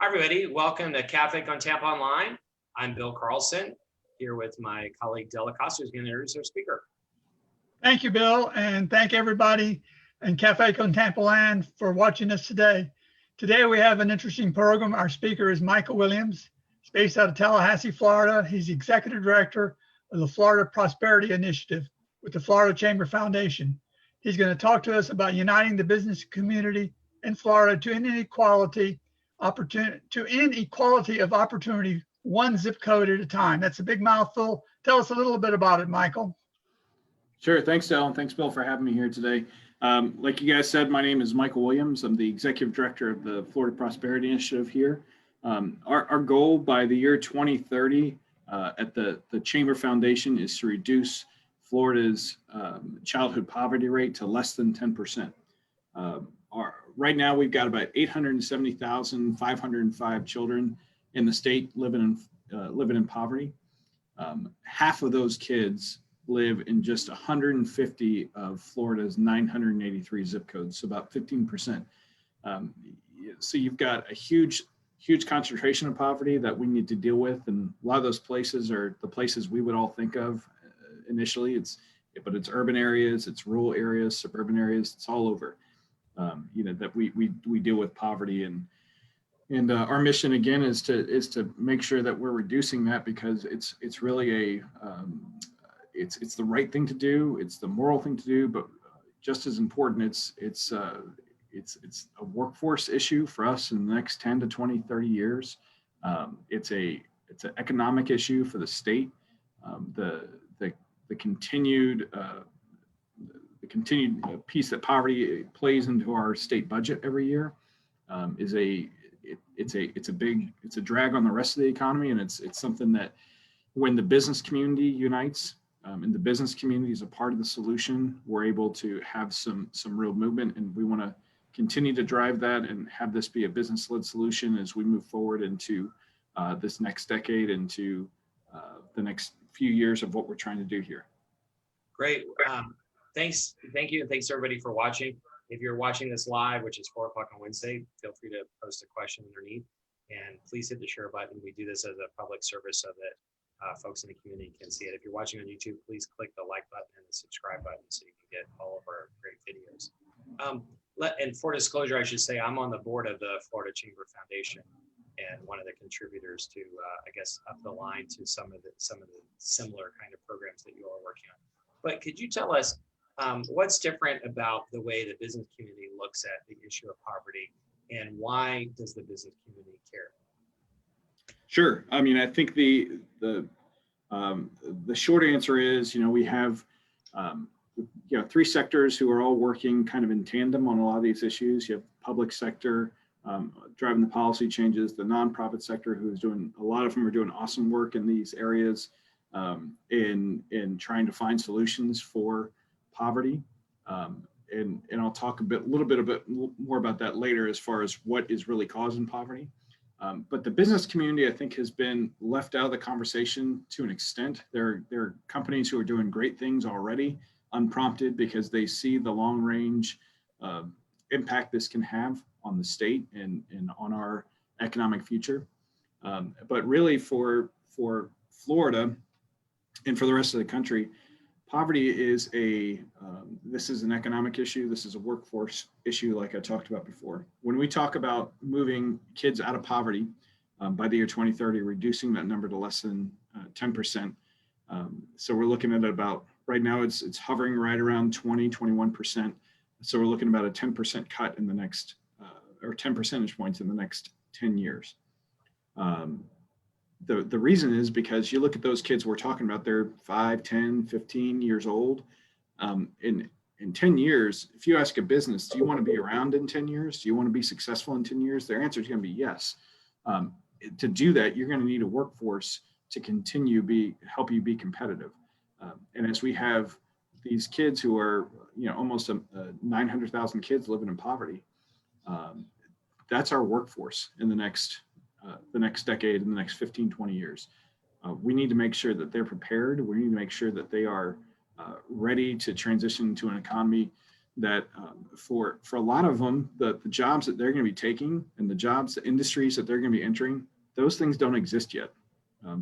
Hi, everybody. Welcome to Café on Tampa Online. I'm Bill Carlson, here with my colleague Della Costa, who's going to introduce our speaker. Thank you, Bill, and thank everybody in Café con Tampa Land for watching us today. Today we have an interesting program. Our speaker is Michael Williams. He's based out of Tallahassee, Florida. He's the Executive Director of the Florida Prosperity Initiative with the Florida Chamber Foundation. He's going to talk to us about uniting the business community in Florida to end inequality of opportunity, one zip code at a time. That's a big mouthful. Tell us a little bit about it, Michael. Sure. Thanks, Del, and thanks, Bill, for having me here today. Like you guys said, my name is Michael Williams. I'm the Executive Director of the Florida Prosperity Initiative here. Our goal by the year 2030 at the Chamber Foundation is to reduce Florida's childhood poverty rate to less than 10%. Right now, we've got about 870,505 children in the state living in poverty. Half of those kids live in just 150 of Florida's 983 zip codes, so about 15%. So you've got a huge concentration of poverty that we need to deal with, and a lot of those places are the places we would all think of initially. But it's urban areas, it's rural areas, suburban areas, it's all over. That we deal with poverty, and our mission again is to make sure that we're reducing that, because it's really it's the right thing to do, it's the moral thing to do, but just as important, it's a workforce issue for us in the next 10 to 20, 30 years. It's an economic issue for the state. The continued piece that poverty plays into our state budget every year it's a drag on the rest of the economy, and it's something that when the business community unites, and the business community is a part of the solution, we're able to have some real movement, and we want to continue to drive that and have this be a business-led solution as we move forward into this next decade, into the next few years of what we're trying to do here. Great. Thank you, and thanks everybody for watching. If you're watching this live, which is 4 o'clock on Wednesday, feel free to post a question underneath, and please hit the share button. We do this as a public service so that folks in the community can see it. If you're watching on YouTube, please click the like button and the subscribe button so you can get all of our great videos. And for disclosure, I should say I'm on the board of the Florida Chamber Foundation, and one of the contributors to, I guess, up the line to some of the similar kind of programs that you all are working on. But could you tell us what's different about the way the business community looks at the issue of poverty, and why does the business community care? Sure. I mean, I think the short answer is, we have 3 sectors who are all working kind of in tandem on a lot of these issues. You have public sector driving the policy changes, the nonprofit sector, who's doing, a lot of them are doing awesome work in these areas in trying to find solutions for poverty. And I'll talk a little bit more about that later as far as what is really causing poverty. But the business community, I think, has been left out of the conversation to an extent. There are companies who are doing great things already, unprompted, because they see the long range impact this can have on the state and on our economic future. But really for Florida and for the rest of the country, poverty is this is an economic issue. This is a workforce issue, like I talked about before. When we talk about moving kids out of poverty by the year 2030, reducing that number to less than 10%. So we're looking at about, right now it's hovering right around 21%. So we're looking at about a 10% cut in the next, or 10 percentage points in the next 10 years. The reason is because you look at those kids we're talking about, they're 5, 10, 15 years old. In 10 years, if you ask a business, do you want to be around in 10 years? Do you want to be successful in 10 years? Their answer is going to be yes. To do that, you're going to need a workforce to continue help you be competitive. And as we have these kids who are, almost 900,000 kids living in poverty, that's our workforce in the next decade, in the next 15, 20 years. We need to make sure that they're prepared. We need to make sure that they are ready to transition to an economy that for a lot of them, the jobs that they're going to be taking and the industries that they're going to be entering, those things don't exist yet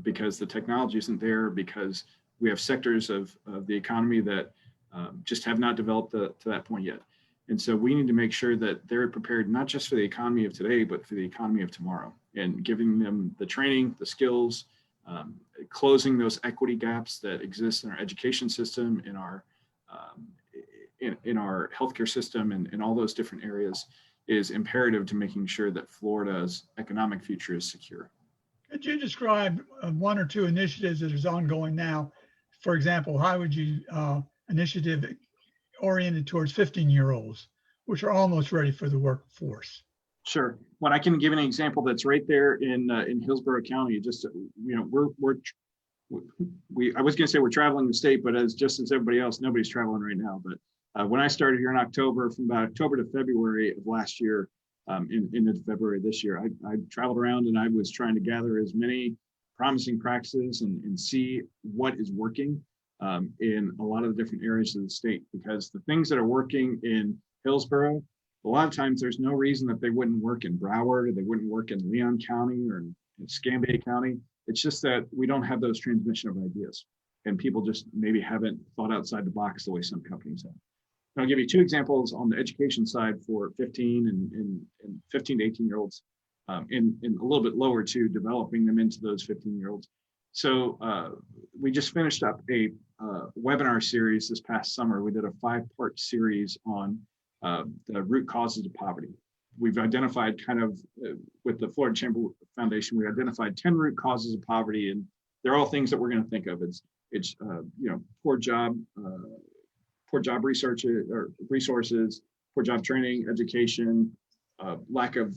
because the technology isn't there, because we have sectors of the economy that just have not developed to that point yet. And so we need to make sure that they're prepared not just for the economy of today, but for the economy of tomorrow, and giving them the training, the skills, closing those equity gaps that exist in our education system, in our in our healthcare system, and in all those different areas is imperative to making sure that Florida's economic future is secure. Could you describe one or two initiatives that is ongoing now? For example, how would you initiative oriented towards 15-year-olds, which are almost ready for the workforce? Sure. Well, I can give an example that's right there in Hillsborough County. Just I was going to say we're traveling the state, but just as everybody else, nobody's traveling right now. But when I started here in October, from about October to February of last year, into February this year, I traveled around and I was trying to gather as many promising practices and see what is working in a lot of the different areas of the state, because the things that are working in Hillsborough, a lot of times there's no reason that they wouldn't work in Broward, or they wouldn't work in Leon County or in Scambay County. It's just that we don't have those transmission of ideas, and people just maybe haven't thought outside the box the way some companies have. And I'll give you two examples on the education side for 15 and 15 to 18-year-olds, and a little bit lower too, developing them into those 15-year-olds. So we just finished up a webinar series this past summer. We did a 5-part series on the root causes of poverty. We've identified with the Florida Chamber Foundation, we identified 10 root causes of poverty, and they're all things that we're going to think of. It's poor job research or resources, poor job training, education, lack of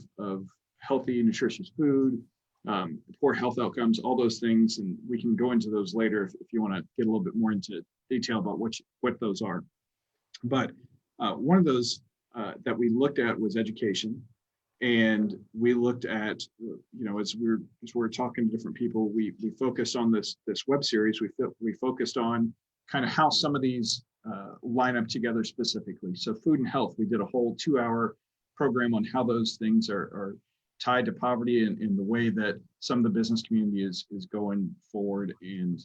healthy, nutritious food, poor health outcomes, all those things. And we can go into those later if you want to get a little bit more into detail about what those are. But one of those that we looked at was education. And we looked at, as we're talking to different people, we focused on this web series. We focused on kind of how some of these line up together specifically. So food and health, we did a whole 2-hour program on how those things are tied to poverty, and in the way that some of the business community is going forward and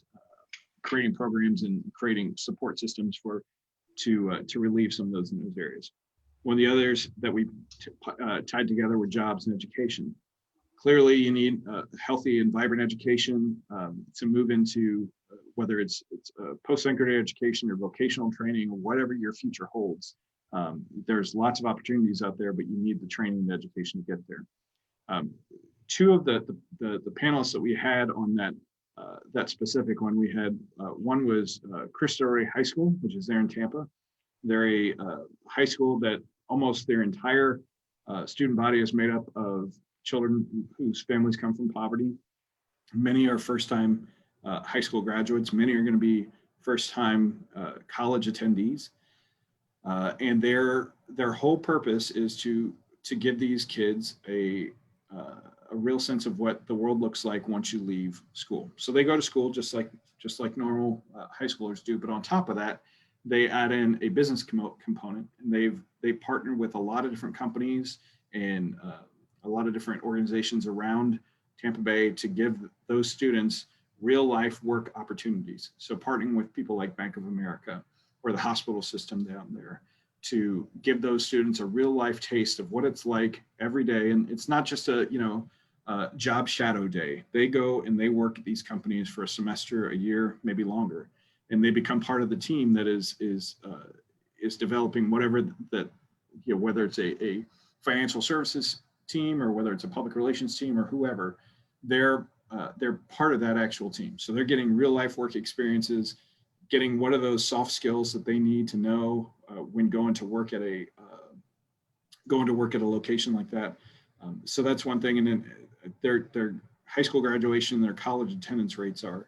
creating programs and creating support systems to relieve some of those in those areas. One of the others that we tied together were jobs and education. Clearly, you need healthy and vibrant education to move into whether it's post-secondary education or vocational training or whatever your future holds. There's lots of opportunities out there, but you need the training and education to get there. Two of the panelists that we had on that specific one, we had one was Cristo Rey High School, which is there in Tampa. They're a high school that almost their entire student body is made up of children whose families come from poverty. Many are first-time high school graduates. Many are going to be first-time college attendees. And their whole purpose is to give these kids a real sense of what the world looks like once you leave school. So they go to school just like normal high schoolers do, but on top of that, they add in a business component, and they partner with a lot of different companies and a lot of different organizations around Tampa Bay to give those students real life work opportunities. So partnering with people like Bank of America or the hospital system down there to give those students a real life taste of what it's like every day. And it's not just a job shadow day. They go and they work at these companies for a semester, a year, maybe longer, and they become part of the team that is developing whatever that, whether it's a financial services team or whether it's a public relations team or whoever, they're part of that actual team. So they're getting real life work experiences, getting what are those soft skills that they need to know when going to work at a location like that. So that's one thing. And then their high school graduation, their college attendance rates are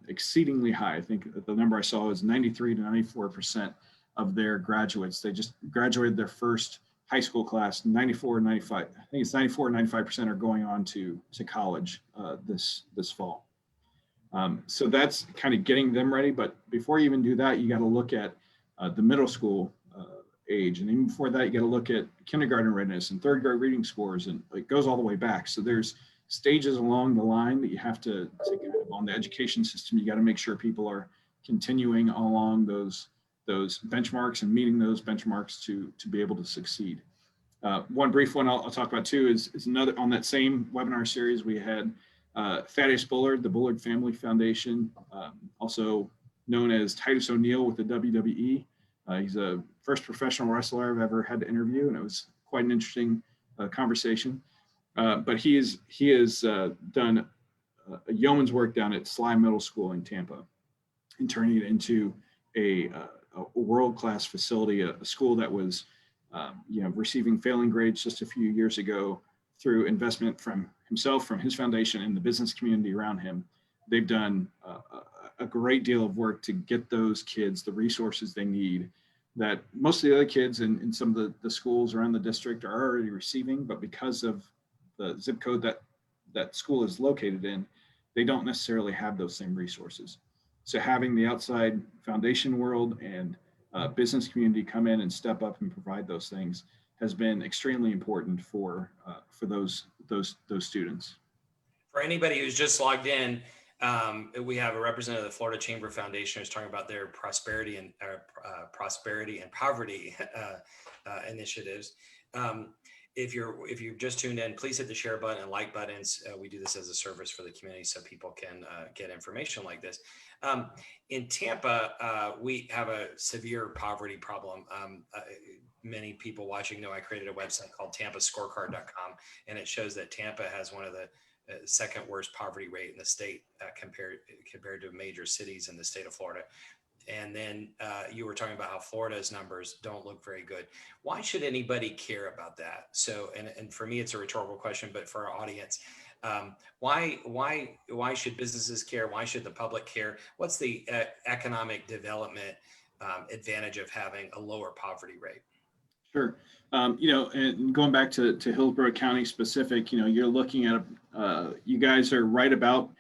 exceedingly high. I think the number I saw is 93 to 94% of their graduates. They just graduated their first high school class. 94 or 95. I think it's 94 or 95% are going on to college this fall. So that's kind of getting them ready. But before you even do that, you got to look at the middle school age. And even before that, you got to look at kindergarten readiness and third grade reading scores, and it goes all the way back. So there's stages along the line that you have to kind of on the education system. You got to make sure people are continuing along those benchmarks and meeting those benchmarks to be able to succeed. One brief one I'll talk about too is another on that same webinar series. We had Thaddeus Bullard, the Bullard Family Foundation, also known as Titus O'Neil with the WWE. He's a first professional wrestler I've ever had to interview, and it was quite an interesting conversation. But he has done a yeoman's work down at Sly Middle School in Tampa, and turning it into a world-class facility, a school that was receiving failing grades just a few years ago through investment from himself, from his foundation, and the business community around him. They've done a great deal of work to get those kids the resources they need that most of the other kids in some of the schools around the district are already receiving, but because of the zip code that school is located in, they don't necessarily have those same resources. So having the outside foundation world and business community come in and step up and provide those things has been extremely important for those students. For anybody who's just logged in, we have a representative of the Florida Chamber Foundation who's talking about their prosperity and poverty initiatives. If you've just tuned in, please hit the share button and like buttons. We do this as a service for the community so people can get information like this. In Tampa, we have a severe poverty problem. Many people watching know I created a website called tampascorecard.com, and it shows that Tampa has one of the second worst poverty rate in the state compared to major cities in the state of Florida. And then you were talking about how Florida's numbers don't look very good. Why should anybody care about that? So, and for me, it's a rhetorical question, but for our audience, why should businesses care? Why should the public care? What's the economic development advantage of having a lower poverty rate? Sure. And going back to Hillsborough County specific, you're looking at, you guys are right about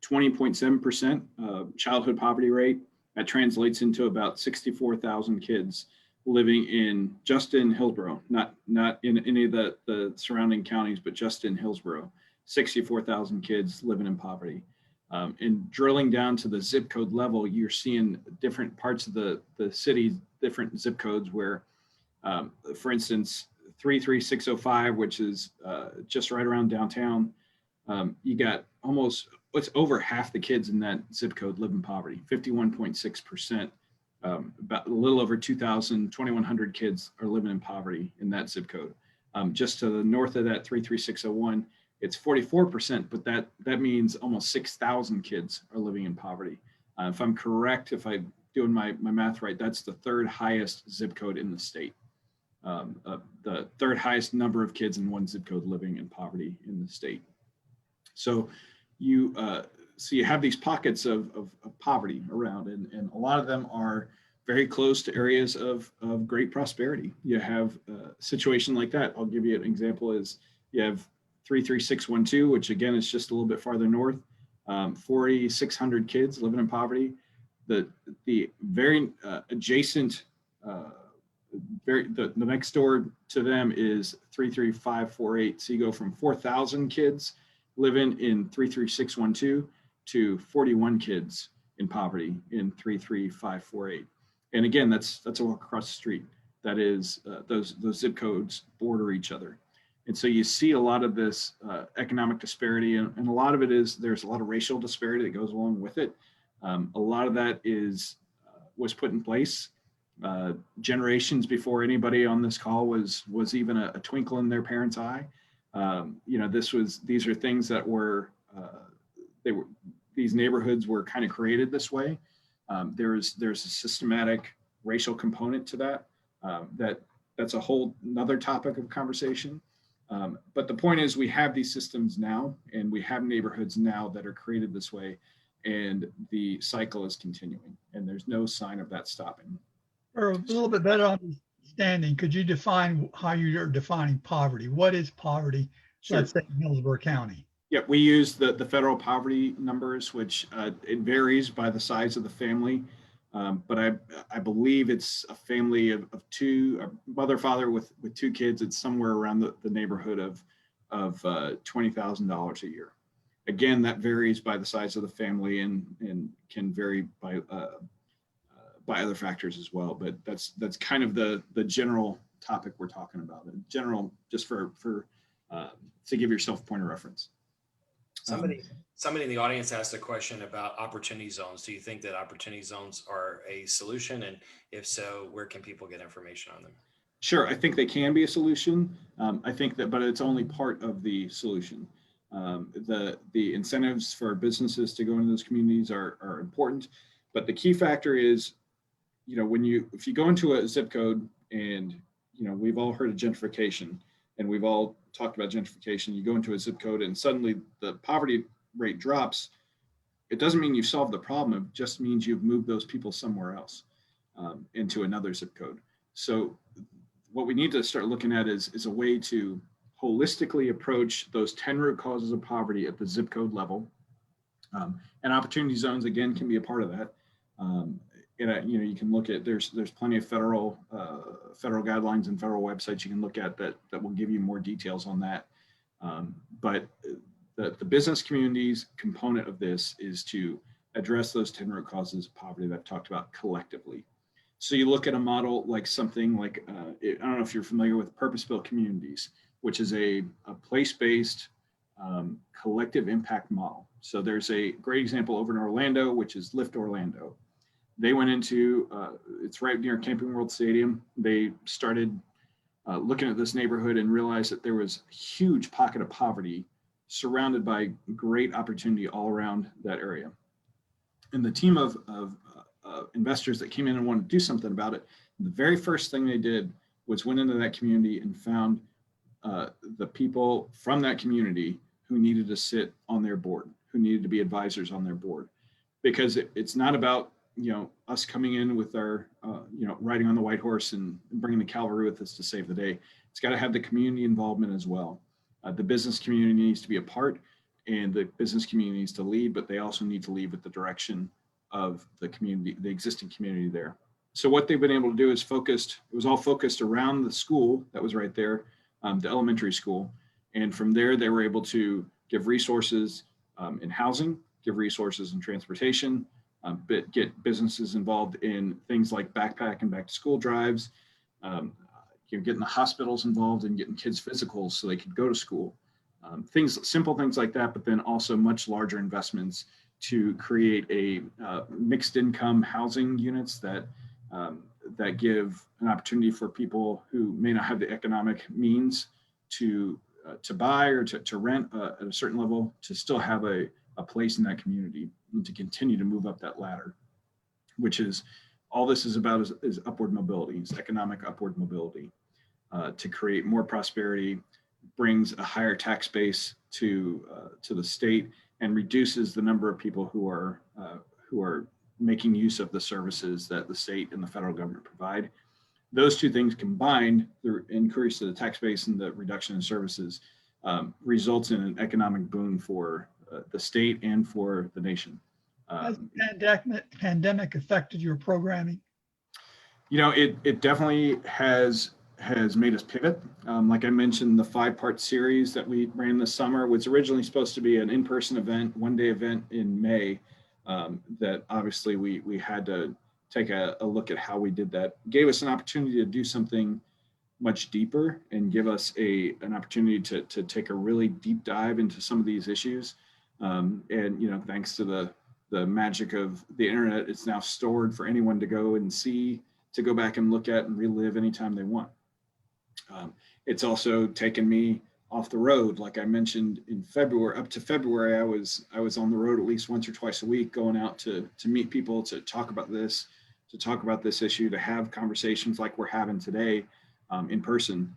20.7% childhood poverty rate. That translates into about 64,000 kids living just in Hillsborough, not in any of the surrounding counties, but just in Hillsborough, 64,000 kids living in poverty. And drilling down to the zip code level, you're seeing different parts of the city, different zip codes where, for instance, 33605, which is just right around downtown, you got it's over half the kids in that zip code live in poverty, 51.6%. About a little over 2,100 kids are living in poverty in that zip code. Just to the north of that 33601, it's 44%, but that means almost 6,000 kids are living in poverty. If I'm correct, if I'm doing my math right, that's the third highest zip code in the state. The third highest number of kids in one zip code living in poverty in the state. So you have these pockets of poverty around, and a lot of them are very close to areas of great prosperity. You have a situation like that. I'll give you an example is you have 33612, which again is just a little bit farther north, 4,600 kids living in poverty. The very adjacent, the next door to them is 33548. So you go from 4,000 kids living in 33612 to 41 kids in poverty in 33548. And again, that's a walk across the street. That is, those zip codes border each other. And so you see a lot of this economic disparity, and a lot of it is there's a lot of racial disparity that goes along with it. A lot of that was put in place generations before anybody on this call was even a twinkle in their parents' eye. These are things that these neighborhoods were kind of created this way. There's a systematic racial component to that. That's a whole another topic of conversation. But the point is, we have these systems now, and we have neighborhoods now that are created this way, and the cycle is continuing, and there's no sign of that stopping. For a little bit better understanding, could you define how you're defining poverty? What is poverty? Sure. Let's say in Hillsborough County. Yeah, we use the federal poverty numbers, which it varies by the size of the family. But I believe it's a family of two, a mother, father with two kids. It's somewhere around the neighborhood of $20,000 a year. Again, that varies by the size of the family and can vary by other factors as well. But that's kind of the general topic we're talking about. In general, just for to give yourself a point of reference. Somebody in the audience asked a question about opportunity zones. Do you think that opportunity zones are a solution? And if so, where can people get information on them? Sure, I think they can be a solution. I think that, but it's only part of the solution. The incentives for businesses to go into those communities are important, but the key factor is, if you go into a zip code, and we've all heard of gentrification, and we've all talked about gentrification. You go into a zip code, and suddenly the poverty rate drops. It doesn't mean you've solved the problem. It just means you've moved those people somewhere else, into another zip code. So what we need to start looking at is a way to holistically approach those 10 root causes of poverty at the zip code level. And opportunity zones, again, can be a part of that. You can look at, there's plenty of federal guidelines and federal websites you can look at that will give you more details on that. But the business community's component of this is to address those 10 root causes of poverty that I've talked about collectively. So you look at a model like something like, I don't know if you're familiar with purpose-built communities, which is a place-based collective impact model. So there's a great example over in Orlando, which is Lift Orlando. They went into, it's right near Camping World Stadium. They started looking at this neighborhood and realized that there was a huge pocket of poverty surrounded by great opportunity all around that area. And the team of investors that came in and wanted to do something about it, the very first thing they did was went into that community and found the people from that community who needed to sit on their board, who needed to be advisors on their board. Because it's not about us coming in with our, riding on the white horse and bringing the cavalry with us to save the day. It's got to have the community involvement as well. The business community needs to be a part, and the business community needs to lead, but they also need to lead with the direction of the community, the existing community there. So what they've been able to do is it was all focused around the school that was right there, the elementary school. And from there, they were able to give resources in housing, give resources in transportation, but get businesses involved in things like backpack and back to school drives, getting the hospitals involved and getting kids physicals so they could go to school. Simple things like that, but then also much larger investments to create a mixed income housing units that give an opportunity for people who may not have the economic means to buy or to rent at a certain level, to still have a place in that community and to continue to move up that ladder, which is all this is about is upward mobility, it's economic upward mobility, to create more prosperity, brings a higher tax base to the state, and reduces the number of people who are making use of the services that the state and the federal government provide. Those two things combined, the increase of the tax base and the reduction in services, results in an economic boon for the state and for the nation. Has the pandemic affected your programming? It definitely has made us pivot. Like I mentioned, the 5-part series that we ran this summer was originally supposed to be an in-person event, one-day event in May, that obviously we had to take a look at how we did that. Gave us an opportunity to do something much deeper and give us an opportunity to take a really deep dive into some of these issues. And thanks to the magic of the internet, it's now stored for anyone to go and see, to go back and look at and relive anytime they want. It's also taken me off the road. Like I mentioned, in February, up to February, I was on the road at least once or twice a week, going out to meet people, to talk about this issue, to have conversations like we're having today in person,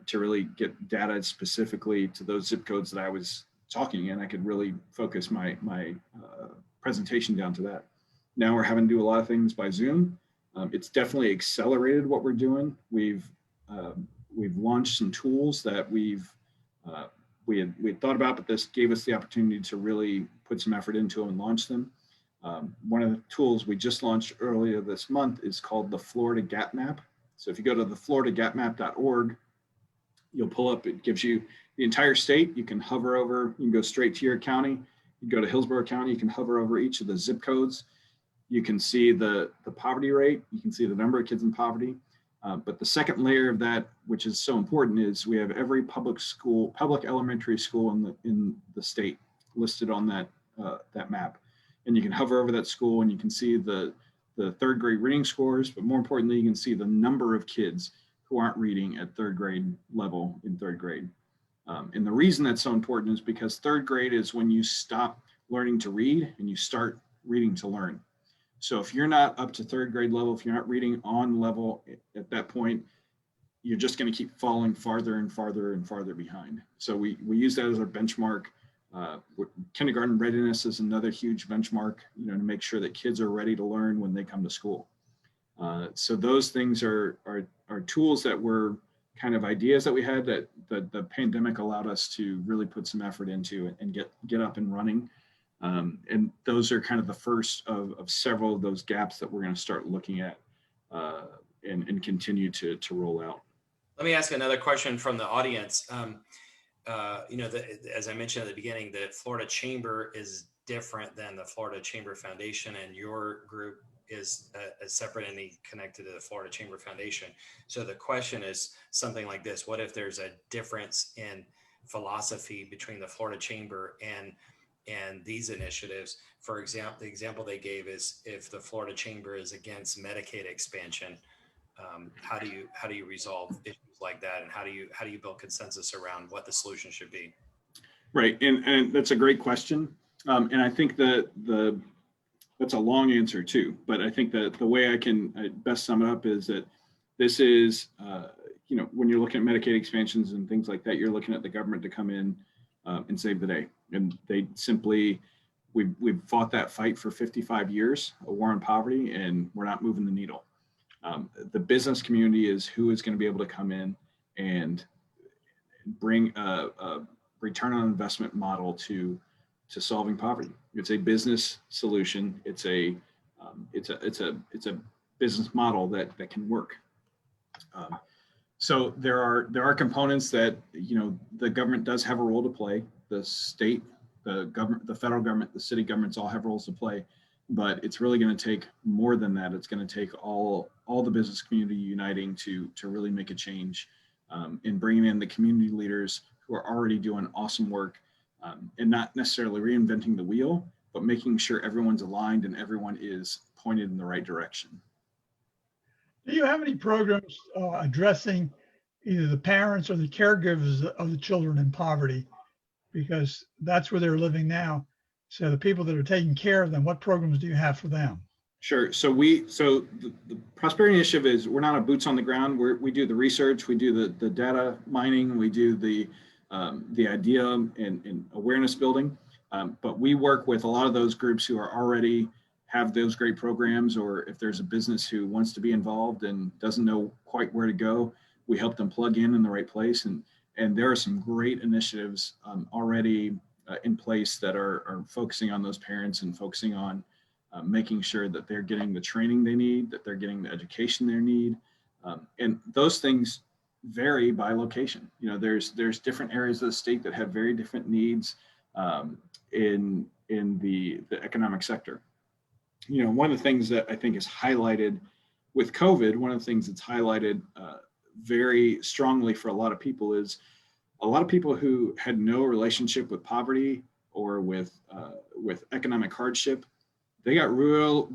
to really get data specifically to those zip codes that I was talking in. I could really focus my presentation down to that. Now we're having to do a lot of things by Zoom. It's definitely accelerated what we're doing. We've launched some tools that we had thought about, but this gave us the opportunity to really put some effort into and launch them. One of the tools we just launched earlier this month is called the Florida Gap Map. So if you go to the floridagapmap.org, you'll pull up, it gives you the entire state. You can hover over, you can go straight to your county. You go to Hillsborough County, you can hover over each of the zip codes. You can see the poverty rate. You can see the number of kids in poverty. But the second layer of that, which is so important, is we have every public elementary school in the state listed on that map. And you can hover over that school and you can see the third grade reading scores, but more importantly, you can see the number of kids who aren't reading at third grade level in third grade. And the reason that's so important is because third grade is when you stop learning to read and you start reading to learn. So if you're not up to third grade level, if you're not reading on level at that point, you're just going to keep falling farther and farther and farther behind. So we use that as our benchmark. Kindergarten readiness is another huge benchmark, to make sure that kids are ready to learn when they come to school. So those things are tools that were kind of ideas that we had that the pandemic allowed us to really put some effort into and get up and running. And those are kind of the first of several of those gaps that we're going to start looking at and continue to roll out. Let me ask another question from the audience. As I mentioned at the beginning, the Florida Chamber is different than the Florida Chamber Foundation, and your group is a separate entity connected to the Florida Chamber Foundation. So the question is something like this: what if there's a difference in philosophy between the Florida Chamber and these initiatives? For example, the example they gave is if the Florida Chamber is against Medicaid expansion, how do you resolve issues like that, and how do you build consensus around what the solution should be? Right, and that's a great question, and I think that that's a long answer too. But I think that the way I can best sum it up is that this is, when you're looking at Medicaid expansions and things like that, you're looking at the government to come in and save the day. And they simply, we've fought that fight for 55 years, a war on poverty, and we're not moving the needle. The business community is who is going to be able to come in and bring a return on investment model to solving poverty. It's a business solution. It's a business model that can work. So there are components that the government does have a role to play. The state, the government, the federal government, the city governments all have roles to play, but it's really going to take more than that. It's going to take all the business community uniting to really make a change, in bringing in the community leaders who are already doing awesome work, and not necessarily reinventing the wheel, but making sure everyone's aligned and everyone is pointed in the right direction. Do you have any programs addressing either the parents or the caregivers of the children in poverty? Because that's where they're living now. So the people that are taking care of them, what programs do you have for them? Sure. So the Prosperity Initiative is, we're not a boots on the ground. We do the research, we do the data mining, we do the idea and awareness building. But we work with a lot of those groups who are already have those great programs, or if there's a business who wants to be involved and doesn't know quite where to go, we help them plug in the right place. And there are some great initiatives already in place that are focusing on those parents and focusing on making sure that they're getting the training they need, that they're getting the education they need. And those things vary by location. There's different areas of the state that have very different needs in the economic sector. One of the things that I think is highlighted with COVID, one of the things that's highlighted very strongly for a lot of people is a lot of people who had no relationship with poverty or with economic hardship. They got real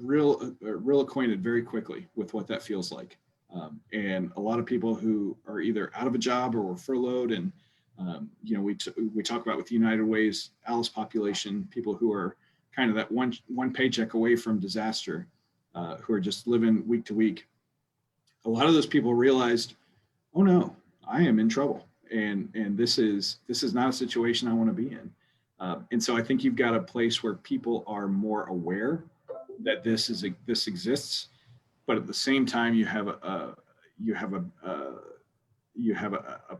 acquainted very quickly with what that feels like. And a lot of people who are either out of a job or were furloughed, and we talk about with the United Way's ALICE population, people who are kind of that one paycheck away from disaster, who are just living week to week. A lot of those people realized, oh no, I am in trouble, and this is not a situation I want to be in. And so I think you've got a place where people are more aware that this exists, but at the same time you have a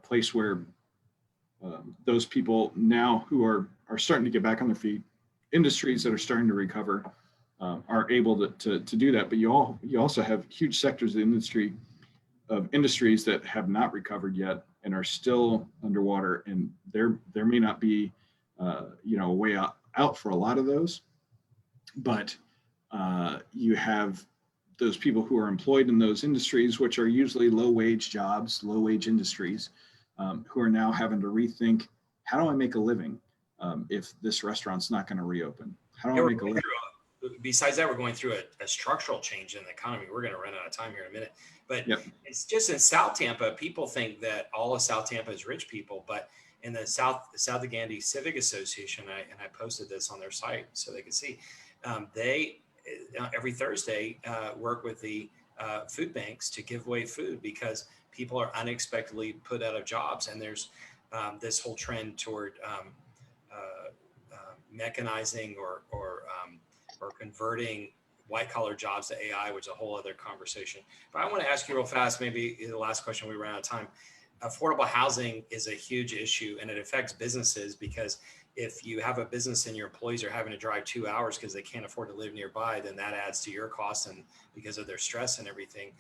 place where those people now who are starting to get back on their feet, industries that are starting to recover, are able to do that. But you also have huge sectors of industries that have not recovered yet and are still underwater, and there may not be a way out for a lot of those, but you have those people who are employed in those industries, which are usually low wage industries, who are now having to rethink, how do I make a living if this restaurant's not going to reopen? How do I make a living? Besides that, we're going through a structural change in the economy. We're going to run out of time here in a minute, but It's just in South Tampa. People think that all of South Tampa is rich people, but in the South Gandy Civic Association, and I posted this on their site so they could see, they every Thursday work with the food banks to give away food because people are unexpectedly put out of jobs, and there's this whole trend toward mechanizing or converting white collar jobs to AI, which is a whole other conversation. But I want to ask you real fast, maybe the last question, we ran out of time. Affordable housing is a huge issue, and it affects businesses because if you have a business and your employees are having to drive 2 hours because they can't afford to live nearby, then that adds to your costs and because of their stress and everything.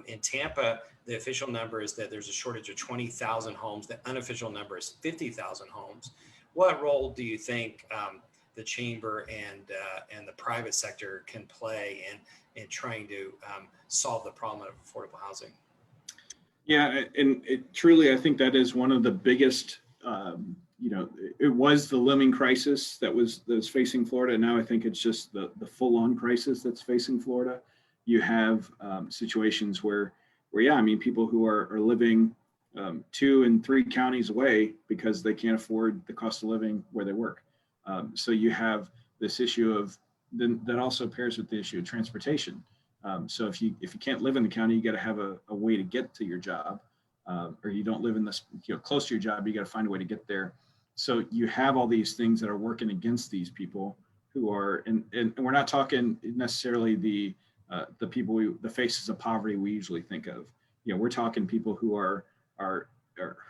In Tampa, the official number is that there's a shortage of 20,000 homes. The unofficial number is 50,000 homes. What role do you think the chamber and the private sector can play in trying to solve the problem of affordable housing? Yeah, and truly, I think that is one of the biggest. It was the looming crisis that was facing Florida. Now I think it's just the full-on crisis that's facing Florida. You have situations where people who are living 2 and 3 counties away because they can't afford the cost of living where they work. So you have this issue of that also pairs with the issue of transportation. So if you can't live in the county, you got to have a way to get to your job, or you don't live in this close to your job, you got to find a way to get there. So you have all these things that are working against these people who are, and we're not talking necessarily the people the faces of poverty we usually think of. We're talking people who are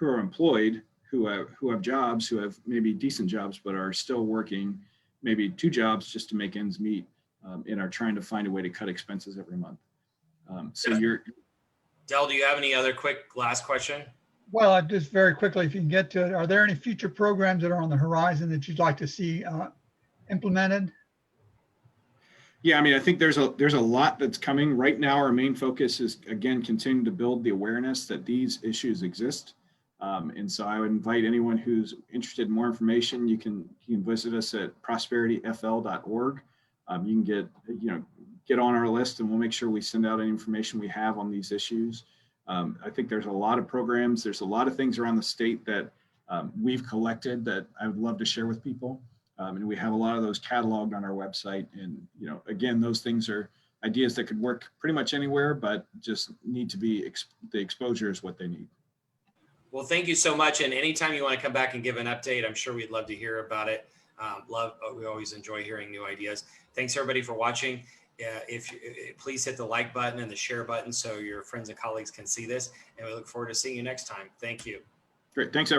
employed, who have jobs, who have maybe decent jobs, but are still working maybe 2 jobs just to make ends meet, and are trying to find a way to cut expenses every month. Del, do you have any other quick last question? Well, just very quickly, if you can get to it, are there any future programs that are on the horizon that you'd like to see implemented? Yeah, I think there's a lot that's coming right now. Our main focus is, again, continuing to build the awareness that these issues exist. And so I would invite anyone who's interested in more information. You can visit us at prosperityfl.org. You can get on our list, and we'll make sure we send out any information we have on these issues. I think there's a lot of programs. There's a lot of things around the state that we've collected that I would love to share with people. And we have a lot of those cataloged on our website. And, again, those things are ideas that could work pretty much anywhere, but just need to be, the exposure is what they need. Well, thank you so much. And anytime you want to come back and give an update, I'm sure we'd love to hear about it. We always enjoy hearing new ideas. Thanks everybody for watching. Please hit the like button and the share button so your friends and colleagues can see this. And we look forward to seeing you next time. Thank you. Great. Thanks, everyone.